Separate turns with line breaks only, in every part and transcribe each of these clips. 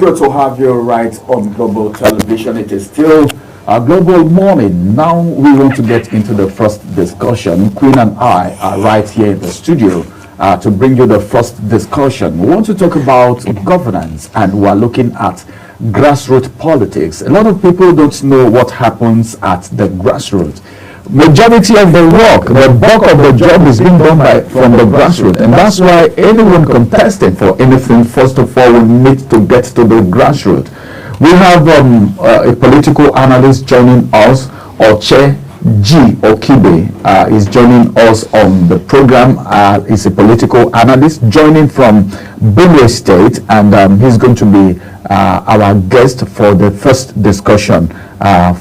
good to have you right on Global Television. It is still a global morning. Now we want to get into the first discussion. Queen and I are right here in the studio to bring you the first discussion. We want to talk about governance, and we are looking at grassroots politics. A lot of people don't know what happens at the grassroots. Majority of the work, the bulk of the job is being done from the grassroots, and that's why anyone contesting for anything, first of all, will need to get to the grassroots. We have a political analyst joining us, Oche G. Okibe is joining us on the program. He's a political analyst joining from Benue State, and he's going to be our guest for the first discussion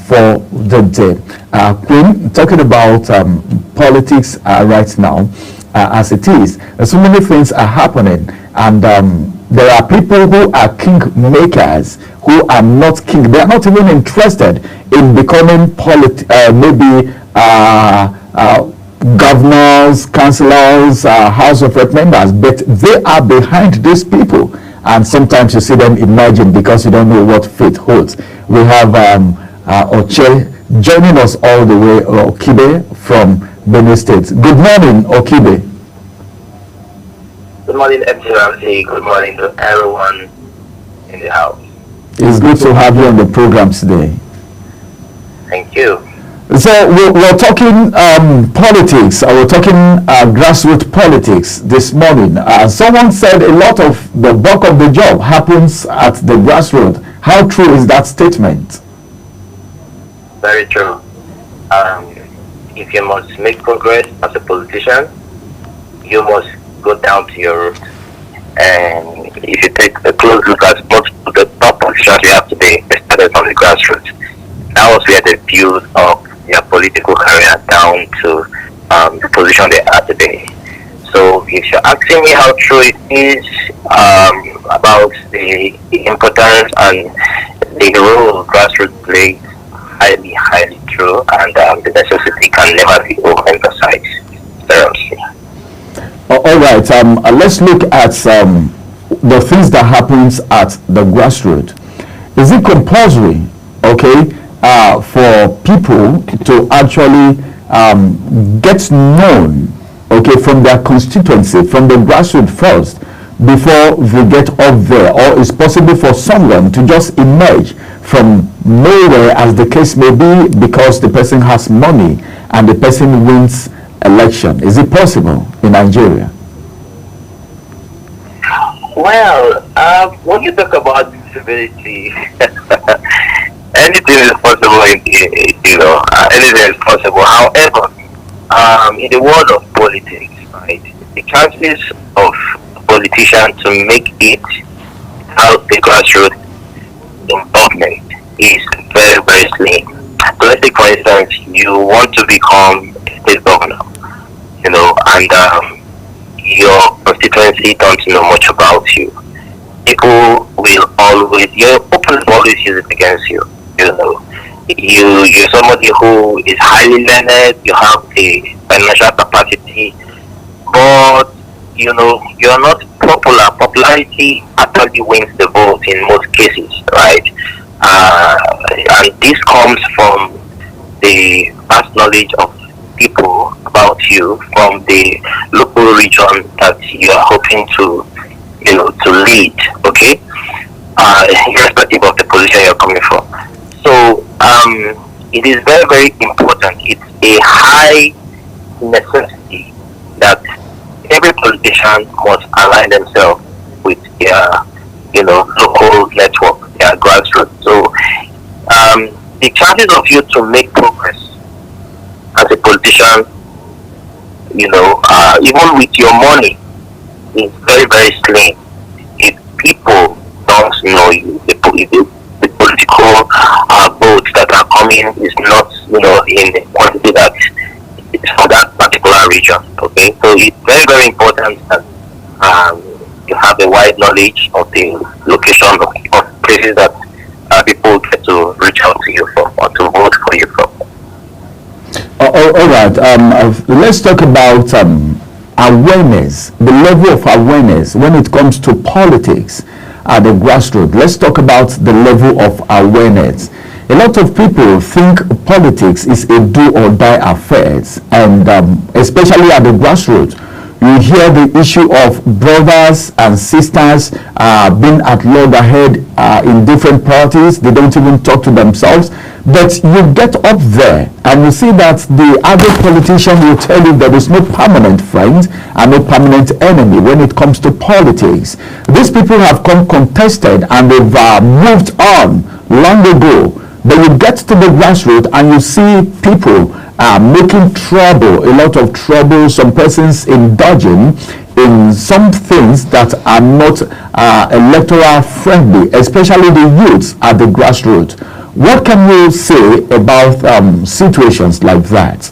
for the day. Queen, talking about politics right now, as it is, so many things are happening, and there are people who are king makers who are not king. They are not even interested in becoming maybe governors, councillors, House of Rep members, but they are behind these people. And sometimes you see them emerging because you don't know what fate holds. We have Oche joining us all the way, Okibe from Benue State. Good morning, Okibe.
Good morning, MCRC. Good morning to everyone in the house.
It's good to have you on the program today.
Thank you.
So we're talking politics. We're talking grassroots politics this morning. Someone said a lot of the bulk of the job happens at the grassroots. How true is that statement?
Very true. If you must make progress as a politician, you must go down to your roots. And if you take a close look at most of the top politicians we have today, they started from the grassroots. That was where they built up their political career down to the position they are today. So if you're asking me how true it is about the importance and the role grassroots plays, highly true, and the necessity can never be overemphasized. Seriously.
All right. Let's look at the things that happens at the grassroots. Is it compulsory, for people to actually get known, from their constituency, from the grassroots first, before they get up there? Or is possible for someone to just emerge from nowhere, as the case may be, because the person has money and the person wins election? Is it possible in Nigeria?
Well, when you talk about disability, anything is possible. Anything is possible. However, in the world of politics, right, the chances of a politician to make it out the grassroots involvement is very, very slim. So let's take, for instance, you want to become a state governor, and your constituency don't know much about you. People will always, your people will always use it against you. You're somebody who is highly learned, you have the financial capacity, but you're not popular. Popularity actually wins the vote in most cases, right? And this comes from the vast knowledge of people about you from the local region that you are hoping to lead, irrespective of the position you're coming from. So it is very, very important. It's a high necessity that every politician must align themselves with their local network, their grassroots. So the chances of you to make progress as a politician, even with your money, is very, very slim. If people don't know you, the political votes that are coming is not, in the quantity that is for that particular region. Okay, so it's very, very important that you have a wide knowledge of the location of places that people get to reach out to you from or to vote for you from.
All right. Let's talk about awareness, the level of awareness when it comes to politics. at the grassroots. Let's talk about the level of awareness. A lot of people think politics is a do or die affair, and especially at the grassroots, you hear the issue of brothers and sisters being at loggerhead in different parties. They don't even talk to themselves. But you get up there and you see that the average politician will tell you there is no permanent friend and no permanent enemy when it comes to politics. These people have come contested and they've moved on long ago. But you get to the grassroots and you see people making trouble, a lot of trouble, some persons indulging in some things that are not electoral friendly, especially the youths at the grassroots. What can you say about situations like that?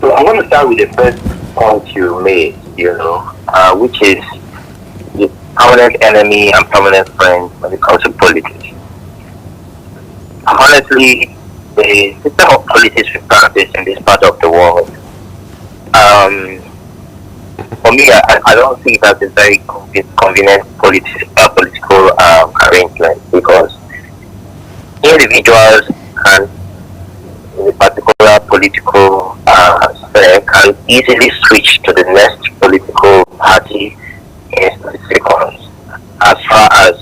So I'm going to start with the first point you made, which is the permanent enemy and permanent friend when it comes to politics. Honestly, the system of politics we practice in this part of the world, for me, I don't think that's a very convenient political arrangement, because individuals can, in a particular political sphere, can easily switch to the next political party in seconds, as far as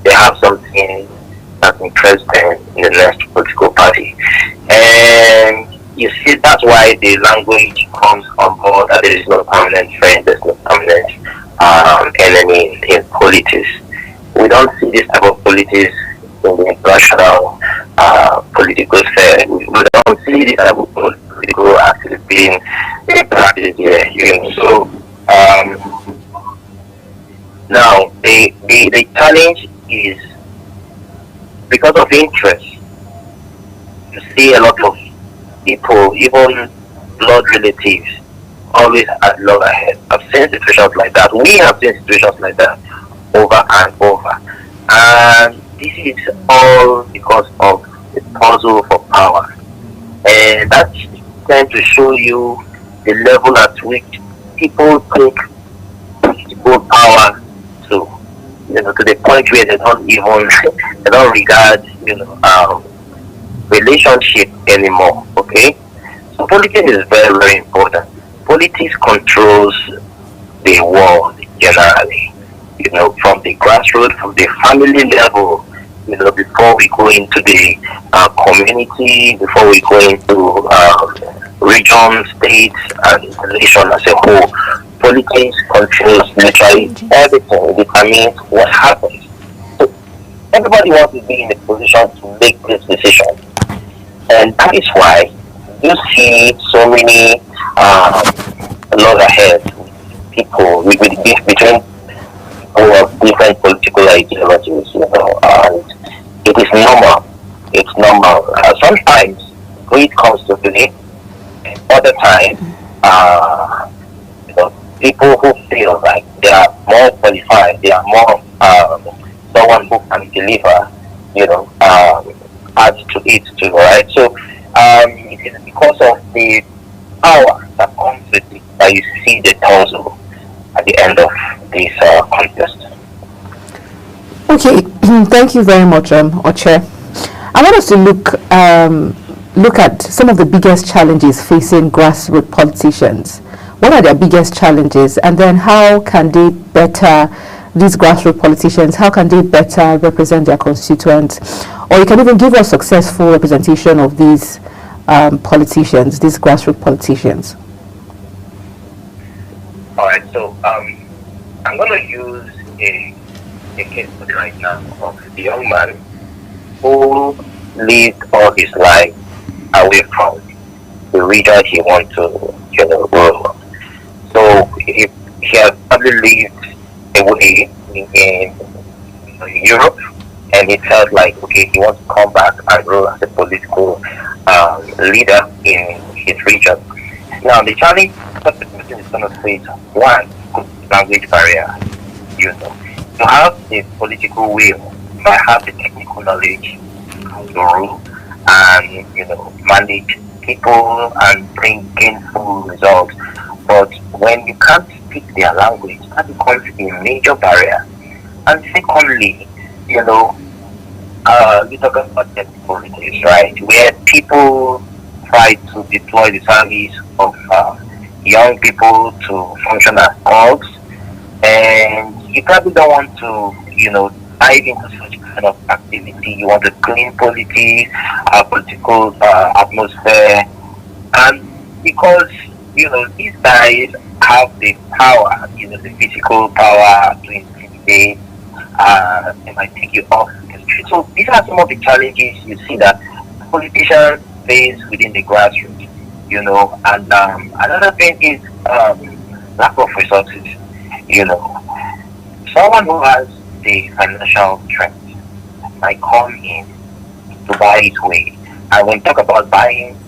they have something that interests them in the next political party. And you see, that's why the language comes on board that there is no permanent friend, there's no permanent enemy in politics. We don't see this type of politics in the international political sphere. We don't see this type of political activity being practiced here. So now the challenge is, because of interest, you see a lot of people, even blood relatives, always at loggerhead. I've seen situations like that. We have seen situations like that over and over. And this is all because of the puzzle for power. And that tends to show you the level at which people take political power to the point where they don't regard relationship anymore. Okay, so politics is very, very important. Politics controls the world generally, from the grassroots, from the family level, before we go into the community, before we go into region, states, and the nation as a whole. Politics controls literally everything. It determines what happens. So everybody wants to be in a position to make this decision, and that is why you see so many loggerheads people between people of different political ideologies. And it is normal. It's normal. Sometimes greed comes to play. Other times, people who feel like they are more qualified, they are more someone who can deliver, adds to it too, right? So it is because of the power that comes with it that you see the tussle at the end of this contest.
Okay, thank you very much, Oche. I want us to look at some of the biggest challenges facing grassroots politicians. What are their biggest challenges, and then how can they better, these grassroots politicians, how can they better represent their constituents? Or you can even give us successful representation of these politicians, these grassroots politicians.
All right, so I'm going to use a case study right now of a young man who lived all his life away from the region he wanted to grow. So he has probably lived away in Europe, and he felt like, okay, he wants to come back and rule as a political leader in his region. Now the challenge that the person is going to face, one, language barrier. You have the political will, but have the technical knowledge how to rule and manage people and bring gainful results. But when you can't speak their language. That becomes a major barrier. And secondly, you know, you talk about debt politics, right? Where people try to deploy the service of young people to function as orgs, and you probably don't want to, dive into such kind of activity. You want to clean politics, political atmosphere, and because these guys have the power, the physical power to intimidate. They might take you off the street. So these are some of the challenges you see that politicians face within the grassroots. And another thing is lack of resources. Someone who has the financial strength might come in to buy his way. And when you talk about buying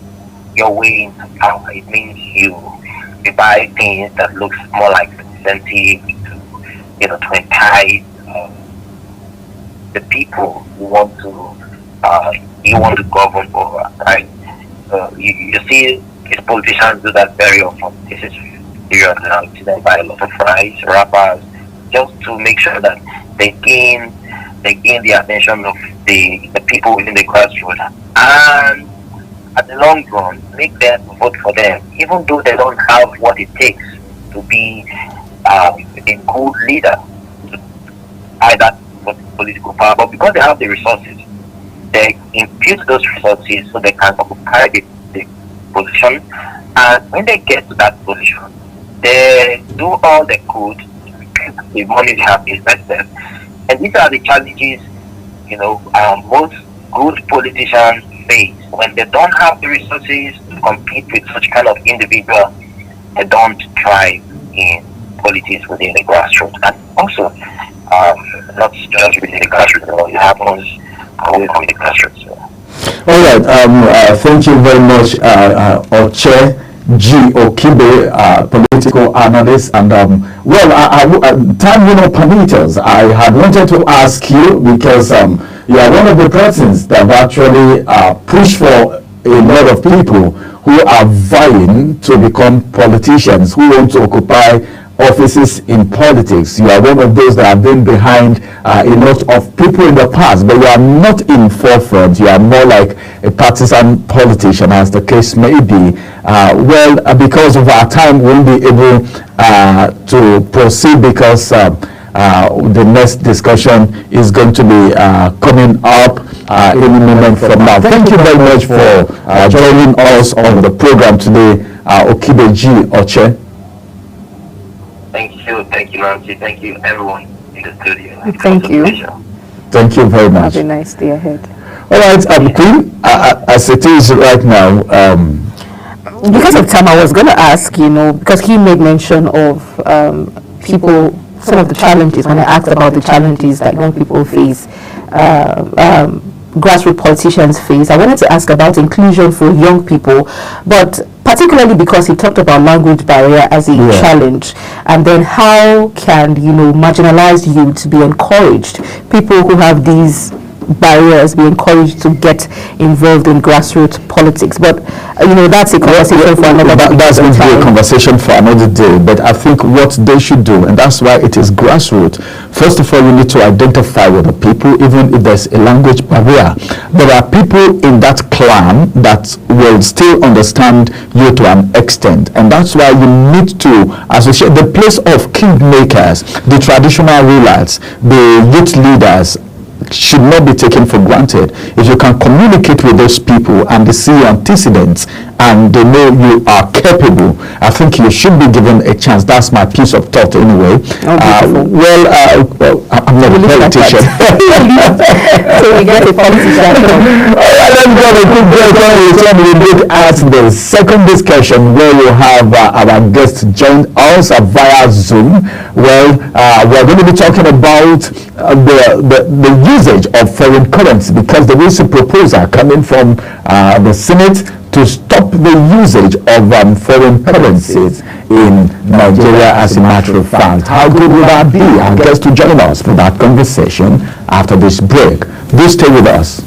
your way into power, it means you buy things that looks more like incentive to entice the people who want to govern over, right? You see these politicians do that very often. This is serious now. You see them buy a lot of fries, rappers, just to make sure that they gain the attention of the people within the grassroots, and at the long run make them vote for them, even though they don't have what it takes to be a good leader to either political power, but because they have the resources, they impute those resources so they can occupy the position, and when they get to that position, they do all they could to recoup the money they have invested. And these are the challenges, most good politicians face. When they don't have the resources to compete with such kind of individual, they don't thrive in politics within the grassroots. And also, not just within the grassroots, it happens away from the grassroots.
All right. Thank you very much, Oche G. Okibe, political analyst. And time permit us, I had wanted to ask you, because you are one of the persons that have actually pushed for a lot of people who are vying to become politicians, who want to occupy offices in politics. You are one of those that have been behind a lot of people in the past, but you are not in forefront. You are more like a partisan politician, as the case may be. Because of our time, we won't be able to proceed, because the next discussion is going to be coming up any moment from now. Thank you very much for joining us on the program today, Okibe G. Oche.
Thank you, Nancy. Thank you, everyone in the studio.
Thank you.
Thank you very much.
Have a nice day ahead.
All right, Queen, as it is right now.
Because of time, I was going to ask, because he made mention of people, some of the challenges, when I asked about the challenges that young people face, grassroots politicians face. I wanted to ask about inclusion for young people, but particularly because he talked about language barrier as a challenge, and then how can marginalized youth be encouraged, people who have these barriers be encouraged to get involved in grassroots politics. But that's a conversation for another day.
That's going to be a conversation for another day. But I think what they should do, and that's why it is grassroots, first of all, you need to identify with the people, even if there's a language barrier. There are people in that clan that will still understand you to an extent, and that's why you need to associate the place of kingmakers, the traditional rulers, the youth leaders, should not be taken for granted. If you can communicate with those people and they see antecedents and they know you are capable, I think you should be given a chance. That's my piece of thought anyway. I'm not a politician.
So we get a politician.
Let's go to a quick break. When we return, we look at the second discussion where we have our guest join us via Zoom. We're going to be talking about the usage of foreign currency, because there is a proposal coming from the Senate to stop the usage of foreign currencies in Nigeria, as a matter of fact. How good will that be? Our guest to join us for that conversation after this break. Do stay with us.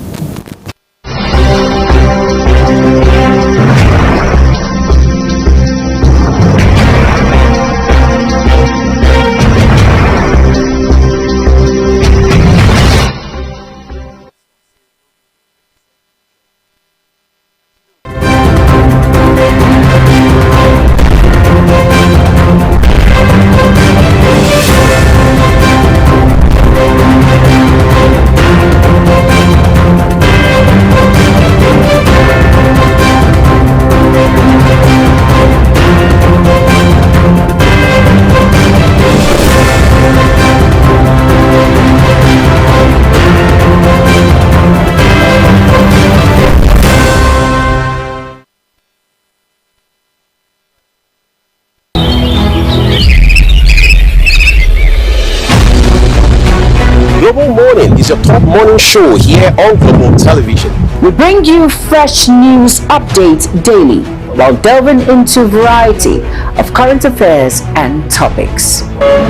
show here on Global Television.
We bring you fresh news updates daily while delving into a variety of current affairs and topics.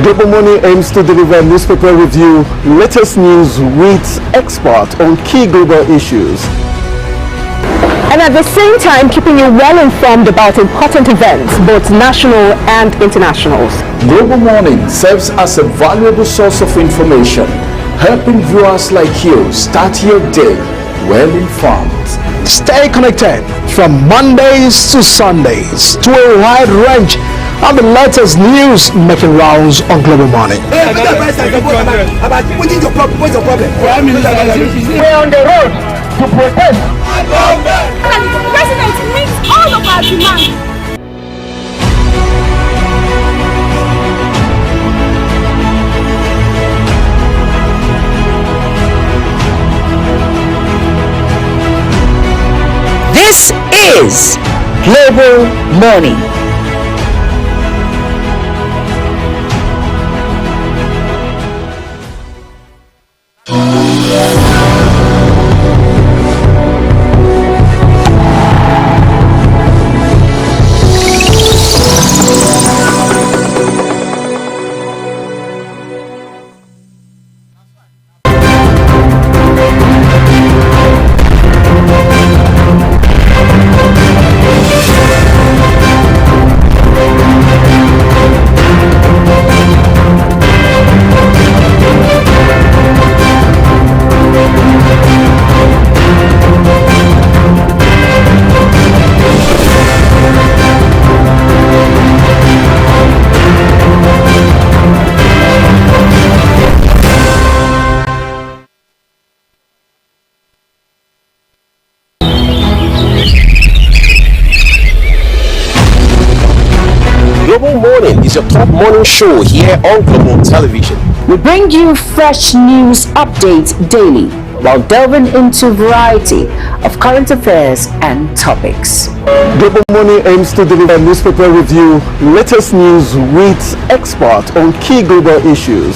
Global Money aims to deliver newspaper review, latest news with experts on key global issues.
And at the same time, keeping you well informed about important events, both national and international.
Global Morning serves as a valuable source of information, helping viewers like you start your day well informed.
Stay connected from Mondays to Sundays to a wide range of the latest news making rounds on Global Money.
We're on the road to protest.
The president meets all of our demands.
This is Global Morning.
Global Morning is your top morning show here on Global Television.
We bring you fresh news updates daily while delving into a variety of current affairs and topics.
Global Money aims to deliver newspaper review, latest news with experts on key global issues.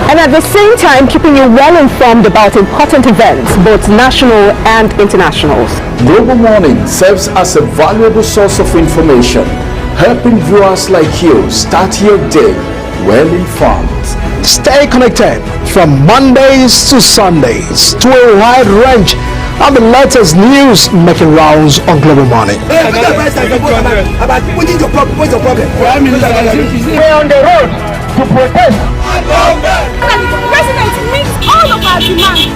And at the same time, keeping you well informed about important events, both national and international.
Global Morning serves as a valuable source of information, helping viewers like you start your day well informed.
Stay connected from Mondays to Sundays to a wide range of the latest news making rounds on Global Money.
We're on the road to protest.
The president meets all of our demands.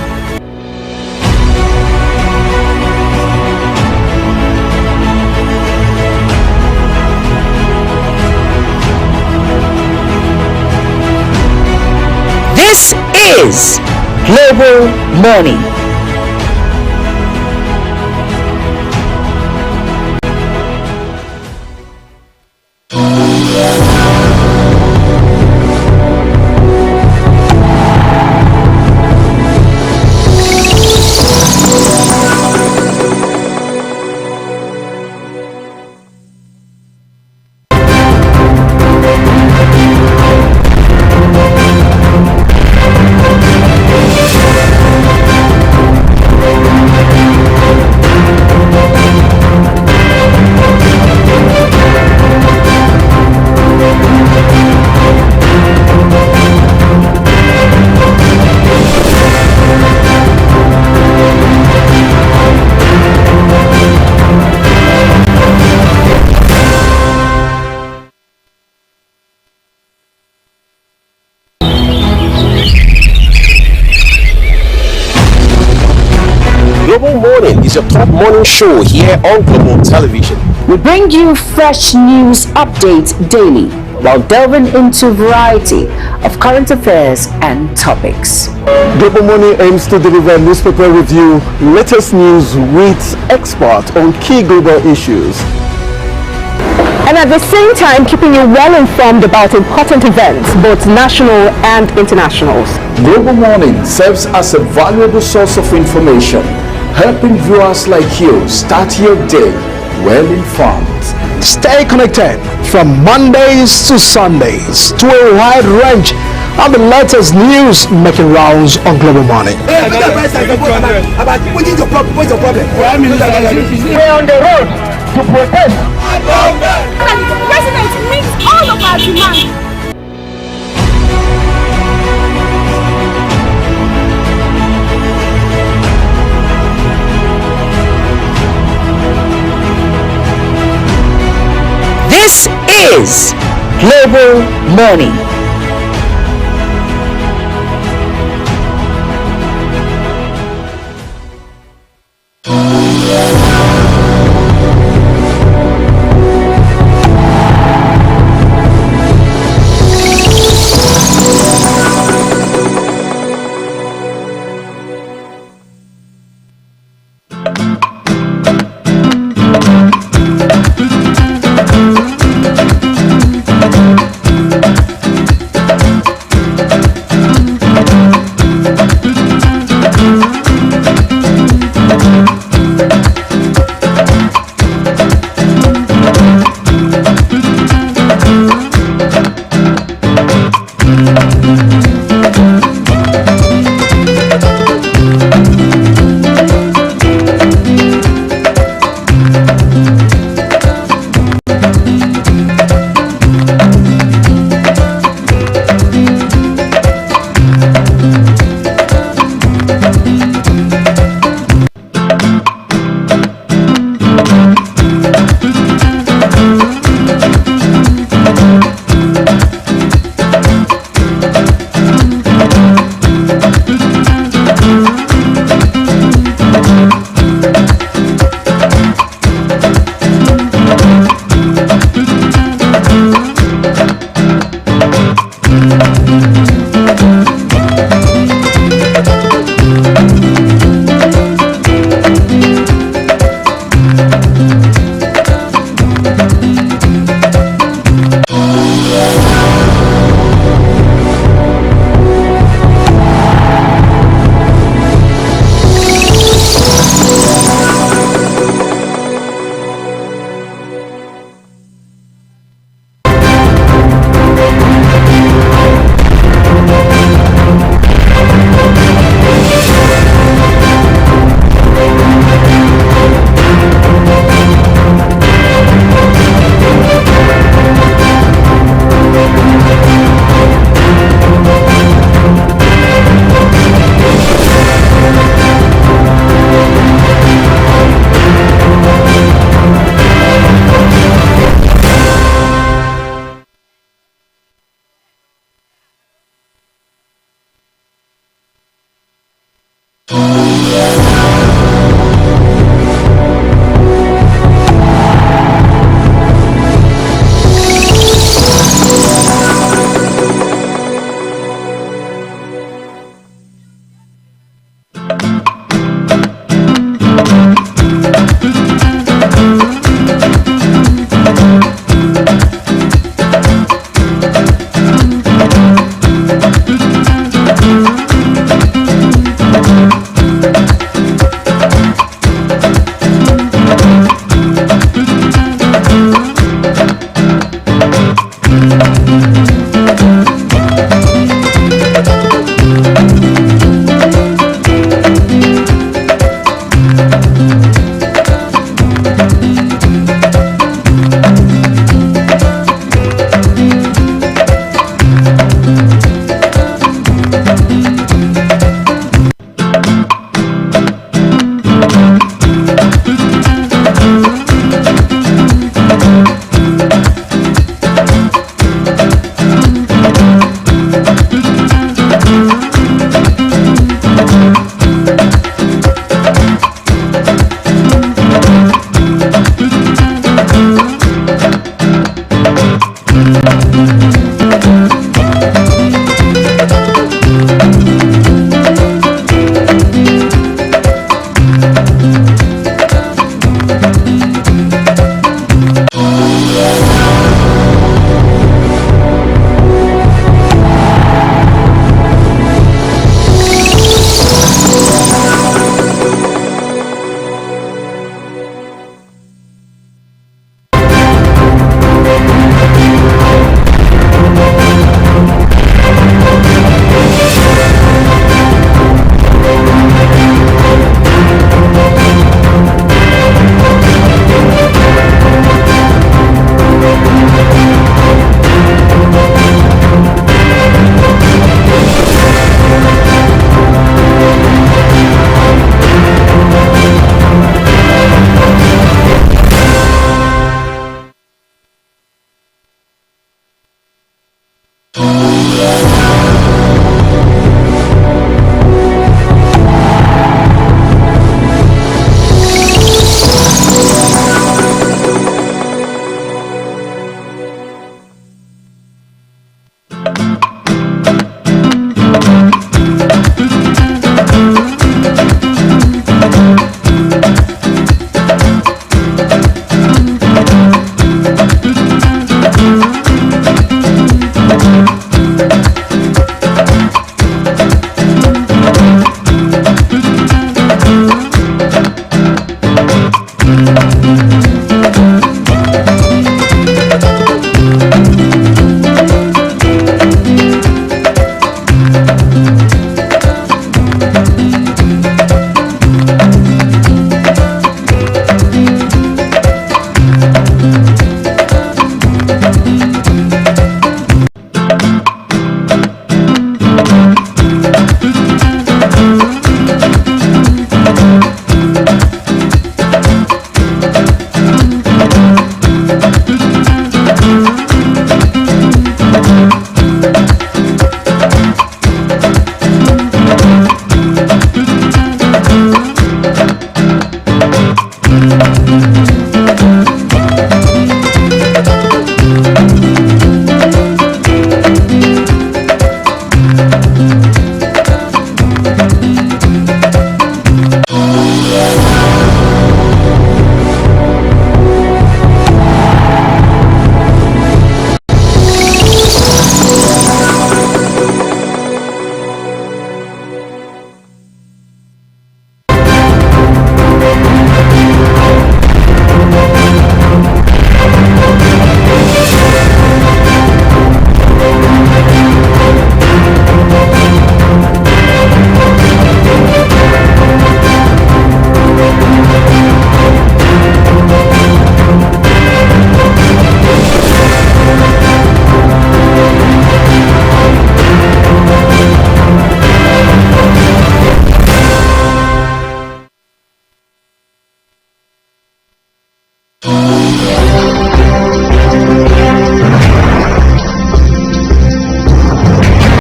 This is Global Morning.
Global Morning is your top morning show here on Global Television.
We bring you fresh news updates daily while delving into a variety of current affairs and topics.
Global Money aims to deliver newspaper review, latest news with experts on key global issues.
And at the same time, keeping you well informed about important events, both national and international.
Global Morning serves as a valuable source of information, helping viewers like you start your day well informed.
Stay connected from Mondays to Sundays to a wide range and the latest news making rounds on Global Morning.
We're on the road to protest.
The president meets all of our demands.
This is Global Morning.